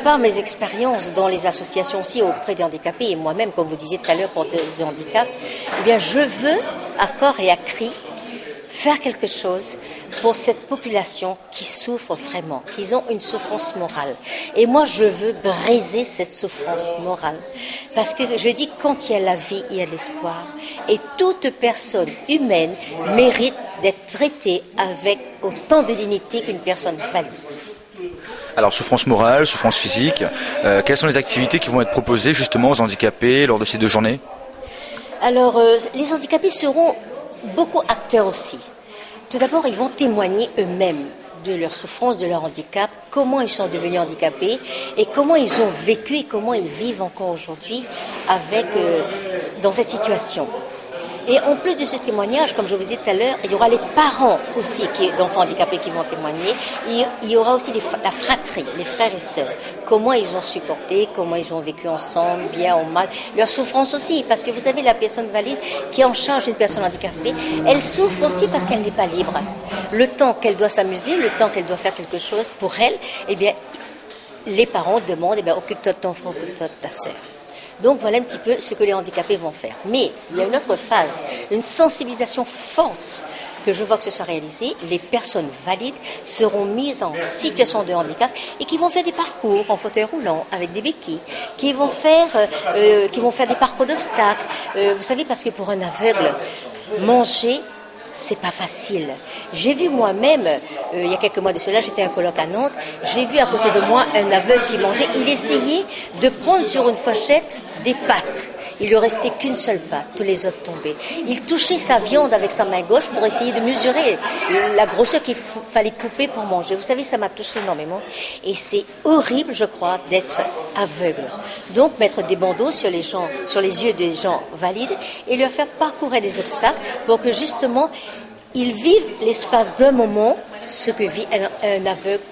par mes expériences dans les associations aussi auprès des handicapés et moi-même, comme vous disiez tout à l'heure, pour de handicap, eh bien, je veux, à corps et à cri, faire quelque chose pour cette population qui souffre vraiment, qui ont une souffrance morale. Et moi, je veux briser cette souffrance morale. Parce que je dis, quand il y a la vie, il y a l'espoir. Et toute personne humaine mérite d'être traitée avec autant de dignité qu'une personne valide. Alors, souffrance morale, souffrance physique, quelles sont les activités qui vont être proposées justement aux handicapés lors de ces 2 journées ? Alors, les handicapés seront beaucoup acteurs aussi. Tout d'abord, ils vont témoigner eux-mêmes de leur souffrance, de leur handicap, comment ils sont devenus handicapés et comment ils ont vécu et comment ils vivent encore aujourd'hui dans cette situation. Et en plus de ce témoignage, comme je vous disais tout à l'heure, il y aura les parents aussi d'enfants handicapés qui vont témoigner. Il y aura aussi la fratrie, les frères et sœurs. Comment ils ont supporté, comment ils ont vécu ensemble, bien ou mal. Leur souffrance aussi, parce que vous savez, la personne valide qui est en charge d'une personne handicapée, elle souffre aussi parce qu'elle n'est pas libre. Le temps qu'elle doit s'amuser, le temps qu'elle doit faire quelque chose pour elle, eh bien, les parents demandent, eh bien, occupe-toi de ton frère, occupe-toi de ta sœur. Donc voilà un petit peu ce que les handicapés vont faire. Mais il y a une autre phase, une sensibilisation forte que je vois que ce soit réalisé. Les personnes valides seront mises en situation de handicap et qui vont faire des parcours en fauteuil roulant avec des béquilles, qui vont faire des parcours d'obstacles. Vous savez, parce que pour un aveugle, manger, c'est pas facile. J'ai vu moi-même, il y a quelques mois de cela, j'étais à un colloque à Nantes, j'ai vu à côté de moi un aveugle qui mangeait. Il essayait de prendre sur une fourchette des pâtes. Il ne restait qu'une seule pâte, tous les autres tombaient. Il touchait sa viande avec sa main gauche pour essayer de mesurer la grosseur qu'il fallait couper pour manger. Vous savez, ça m'a touché énormément. Et c'est horrible, je crois, d'être aveugle. Donc, mettre des bandeaux sur les yeux des gens valides et leur faire parcourir des obstacles pour que justement, ils vivent l'espace d'un moment ce que vit un aveugle.